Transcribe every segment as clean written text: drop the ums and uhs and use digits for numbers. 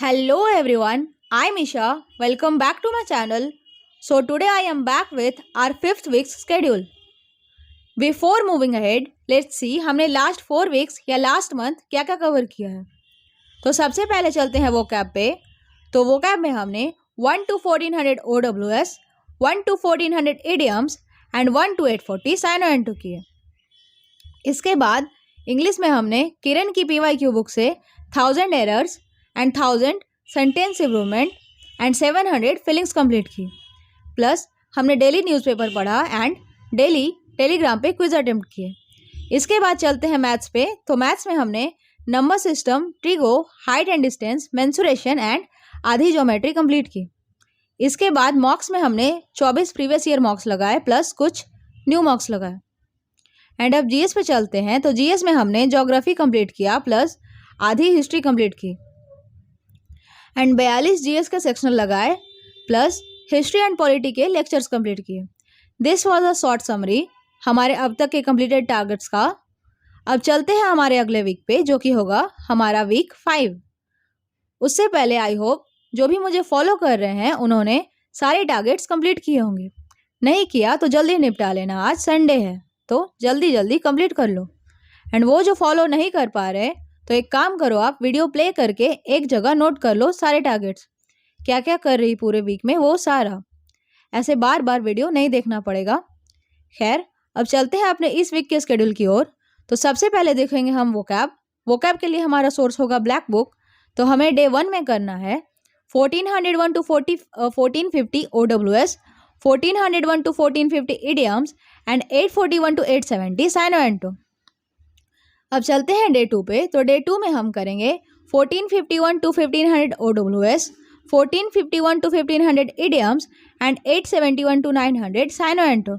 Hello everyone, I'm Isha. Welcome back to my channel. So today I am back with our 5th week's schedule. Before moving ahead, let's see हमने last 4 weeks या last month क्या क्या cover किया है। तो सबसे पहले चलते हैं वोकैब पे। तो वोकैब में हमने 1 to 1400 OWS, 1 to 1400 idioms and 1 to 840 syno anto किए। इसके बाद इंग्लिश में हमने किरण की PYQ बुक से 1000 errors and 1000 sentence improvement and 700 fillings complete की। प्लस हमने डेली न्यूज़पेपर पढ़ा एंड डेली टेलीग्राम पे क्विज अटेम्प्ट किए। इसके बाद चलते हैं मैथ्स पे। तो मैथ्स में हमने number system, trigo, height and distance, mensuration and आधी ज्योमेट्री कंप्लीट की। इसके बाद मॉक्स में हमने 24 प्रीवियस ईयर मॉक्स लगाए प्लस कुछ न्यू मॉक्स लगाए। एंड अब जीएस पे चलते हैं। तो जीएस में हमने ज्योग्राफी कंप्लीट किया प्लस आधी हिस्ट्री कंप्लीट की एंड 42 जीएस के सेक्शनल लगाए प्लस हिस्ट्री एंड पॉलिटी के लेक्चर्स कंप्लीट किए। This was a short summary हमारे अब तक के कंप्लीटेड टारगेट्स का। अब चलते हैं हमारे अगले वीक पे जो कि होगा हमारा वीक 5। उससे पहले आई होप जो भी मुझे फॉलो कर रहे हैं उन्होंने सारे टारगेट्स कंप्लीट किए होंगे। नहीं किया तो जल्दी निपटा लेना, आज संडे है तो जल्दी जल्दी कंप्लीट कर लो। एंड वो जो फॉलो नहीं कर पा रहे तो एक काम करो, आप वीडियो प्ले करके एक जगह नोट कर लो सारे टारगेट्स, क्या क्या कर रही पूरे वीक में वो सारा। ऐसे बार बार वीडियो नहीं देखना पड़ेगा। खैर अब चलते हैं अपने इस वीक के स्केड्यूल की ओर। तो सबसे पहले देखेंगे हम वोकैब। वोकैब के लिए हमारा सोर्स होगा ब्लैक बुक। तो हमें डे 1 में करना है 1401 to 1450 OWS, 1401 to 1450 idioms and 841 to 870 syno anto. अब चलते हैं डे 2 पे। तो डे 2 में हम करेंगे 1451 to 1500 OWS, 1451 to 1500 idioms and 871 to 900 syno anto.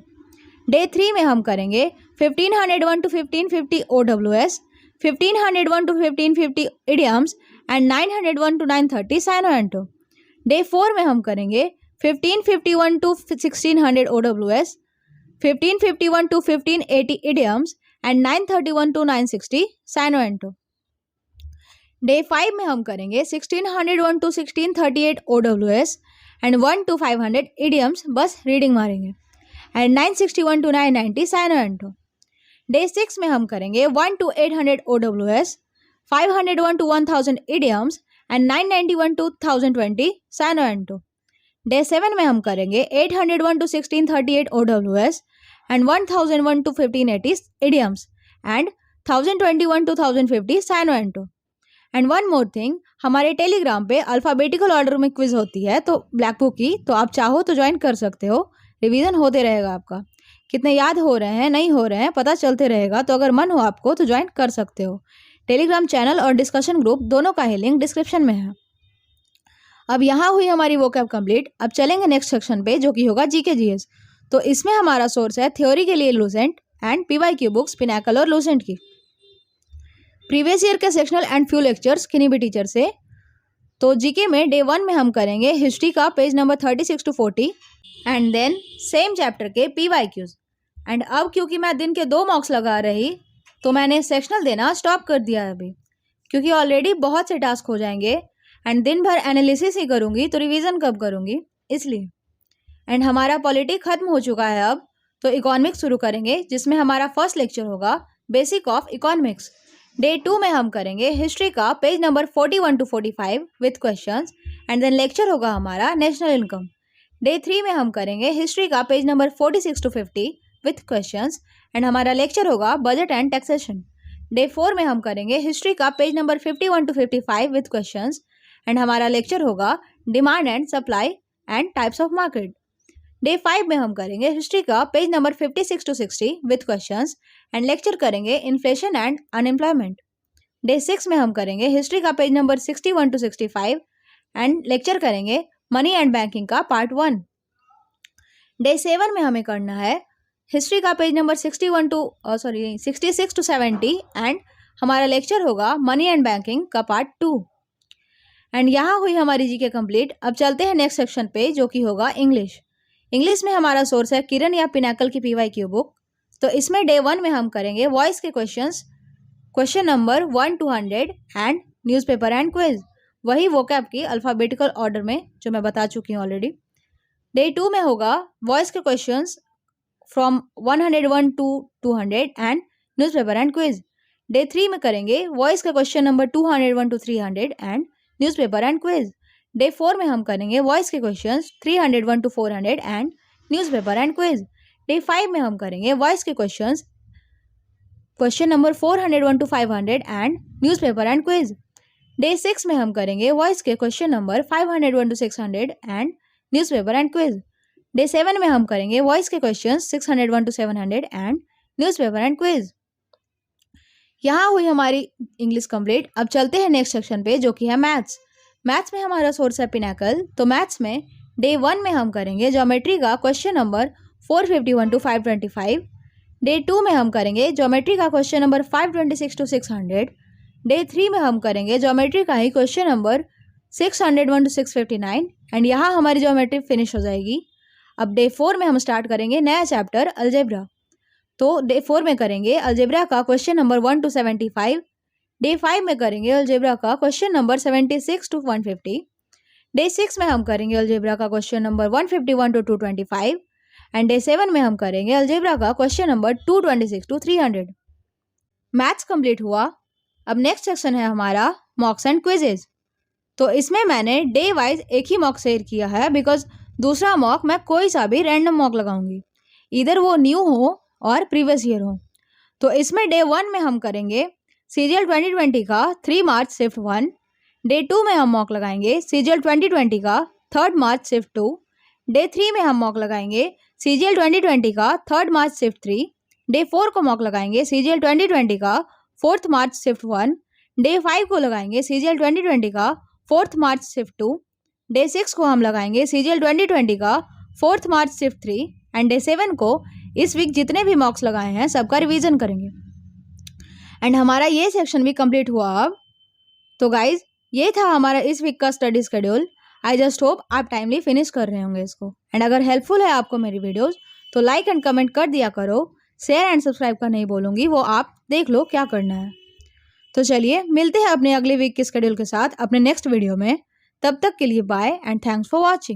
Day 3 में हम करेंगे 1501 to 1550 OWS, 1501 to 1550 idioms and 901 to 930 syno anto. Day 4 में हम करेंगे 1551 to 1600 OWS, 1551 to 1580 idioms and 931 to 960 syno anto. Day 5 में हम करेंगे 1601 to 1638 OWS and 1 to 500 idioms, बस रीडिंग मारेंगे and 961 to 990 syno anto. Day 6 में हम करेंगे 1 to 800 OWS, 501 to 1000 idioms and 991 to 1020 syno anto. Day 7 में हम करेंगे 801 to 1638 OWS and 1001 to 1580 idioms and 1021 to 1050 syno anto. And one more thing, हमारे Telegram पे अल्फ़ाबेटिकल ऑर्डर में क्विज होती है तो ब्लैक बुक की, तो आप चाहो तो ज्वाइन कर सकते हो। रिवीजन होते रहेगा, आपका कितने याद हो रहे हैं नहीं हो रहे हैं पता चलते रहेगा। तो अगर मन हो आपको तो ज्वाइन कर सकते हो। टेलीग्राम चैनल और डिस्कशन ग्रुप दोनों का ही लिंक डिस्क्रिप्शन में है। अब यहाँ हुई हमारी वोकैब कंप्लीट। अब चलेंगे नेक्स्ट सेक्शन पे जो कि होगा जीके जीएस। तो इसमें हमारा सोर्स है थ्योरी के लिए Lucent and PYQ books Pinnacle और लूसेंट की। प्रीवियस ईयर के सेक्शनल एंड फ्यू लेक्चर्स किन्हीं भी टीचर से। तो जीके में डे 1 में हम करेंगे हिस्ट्री का page number 36 to 40 and then same chapter के PYQs। एंड अब क्योंकि मैं दिन के 2 मॉक्स लगा रही तो मैंने सेक्शनल देना स्टॉप कर दिया है अभी, क्योंकि ऑलरेडी बहुत से टास्क हो जाएंगे एंड दिन भर एनालिसिस ही करूँगी तो रिवीजन कब करूँगी, इसलिए। एंड हमारा पॉलिटी खत्म हो चुका है अब, तो इकोनॉमिक्स शुरू करेंगे जिसमें हमारा फर्स्ट लेक्चर होगा बेसिक ऑफ इकोनॉमिक्स। डे 2 में हम करेंगे हिस्ट्री का page number 41 to 45 with questions and then lecture होगा हमारा नेशनल इनकम। डे 3 में हम करेंगे हिस्ट्री का page number 46 to 50 with questions and हमारा लेक्चर होगा बजट एंड टैक्सेशन। डे 4 में हम करेंगे हिस्ट्री का page number 51 to 55 with questions and हमारा लेक्चर होगा demand and supply and types of market. Day 5 में हम करेंगे हिस्ट्री का page number 56 to 60 with questions and lecture करेंगे इन्फ्लेशन एंड अनएम्प्लॉयमेंट। डे 6 में हम करेंगे हिस्ट्री का page number 61 to 65 and lecture करेंगे मनी एंड बैंकिंग का पार्ट 1। डे 7 में हमें करना है हिस्ट्री का पेज नंबर 66 to 70 एंड हमारा लेक्चर होगा मनी एंड बैंकिंग का पार्ट 2। एंड यहाँ हुई हमारी जीके कंप्लीट। अब चलते हैं नेक्स्ट सेक्शन पे जो कि होगा इंग्लिश। इंग्लिश में हमारा सोर्स है किरण या पिनाकल की PYQ बुक। तो इसमें डे 1 में हम करेंगे वॉइस के questions, question number 1 to 100 and newspaper and quiz. वही वोकैब की अल्फ़ाबेटिकल ऑर्डर में जो मैं बता चुकी हूँ ऑलरेडी। डे 2 में होगा वॉइस के questions from 101 to 200 and newspaper and quiz. Day 3 में करेंगे वॉइस का question number 201 to 300 and newspaper and quiz. Day 4 में हम करेंगे वॉइस के questions 301 to 400 and newspaper and quiz. Day 5 में हम करेंगे वॉइस के questions question number 401 to 500 and newspaper and quiz. Day 6 में हम करेंगे वॉइस के question number 501 to 600 and newspaper and quiz. Day 7 में हम करेंगे वॉइस के questions 601 to 700 and newspaper and quiz. यहाँ हुई हमारी इंग्लिश कंप्लीट। अब चलते हैं नेक्स्ट सेक्शन पे जो कि है मैथ्स। मैथ्स में हमारा सोर्स है पिनाकल। तो मैथ्स में डे 1 में हम करेंगे ज्योमेट्री का क्वेश्चन नंबर 451 टू 525। डे 2 में हम करेंगे ज्योमेट्री का क्वेश्चन नंबर 526 टू 600। डे 3 में हम करेंगे ज्योमेट्री का ही क्वेश्चन नंबर 601 टू 659 एंड यहाँ हमारी ज्योमेट्री फिनिश हो जाएगी। अब डे 4 में हम स्टार्ट करेंगे नया चैप्टर अलजेब्रा। तो डे 4 में करेंगे अलजेब्रा का क्वेश्चन नंबर 1 टू 75। डे 5 में करेंगे अलजेब्रा का क्वेश्चन नंबर 76 टू 150। डे 6 में हम करेंगे अलजेब्रा का question number 151 to 225 and day 7 में हम करेंगे अलजेब्रा का question number 226 to 300। Maths complete हुआ। अब नेक्स्ट सेक्शन है हमारा मॉक्स एंड क्विजेज। तो इसमें मैंने डे वाइज एक ही मॉक शेयर किया है बिकॉज दूसरा मॉक मैं कोई सा भी रैंडम मॉक लगाऊंगी, इधर वो न्यू हो और प्रीवियस ईयर हो। तो इसमें डे 1 में हम करेंगे सीजीएल 2020 का 3 मार्च शिफ्ट 1। डे 2 में हम मॉक लगाएंगे सीजीएल 2020 का 3 मार्च शिफ्ट 2। डे 3 में हम मॉक लगाएंगे सीजीएल 2020 का 3 मार्च शिफ्ट 3। डे 4 को मॉक लगाएंगे सीजीएल 2020 का 4 मार्च शिफ्ट 1। डे 5 को लगाएंगे सीजीएल 2020 का 4 मार्च शिफ्ट 2। डे 6 को हम लगाएंगे सीजीएल 2020 का 4 मार्च शिफ्ट 3 एंड डे 7 को इस वीक जितने भी मॉक्स लगाए हैं सबका रिवीजन करेंगे एंड हमारा ये सेक्शन भी कंप्लीट हुआ अब। तो गाइज ये था हमारा इस वीक का study schedule. I just hope आप टाइमली फिनिश कर रहे होंगे इसको एंड अगर हेल्पफुल है आपको मेरी वीडियोस तो लाइक एंड कमेंट कर दिया करो। शेयर एंड सब्सक्राइब का नहीं बोलूँगी, वो आप देख लो क्या करना है। तो चलिए मिलते हैं अपने अगले वीक के शेड्यूल के साथ अपने नेक्स्ट वीडियो में। तब तक के लिए bye and thanks for watching.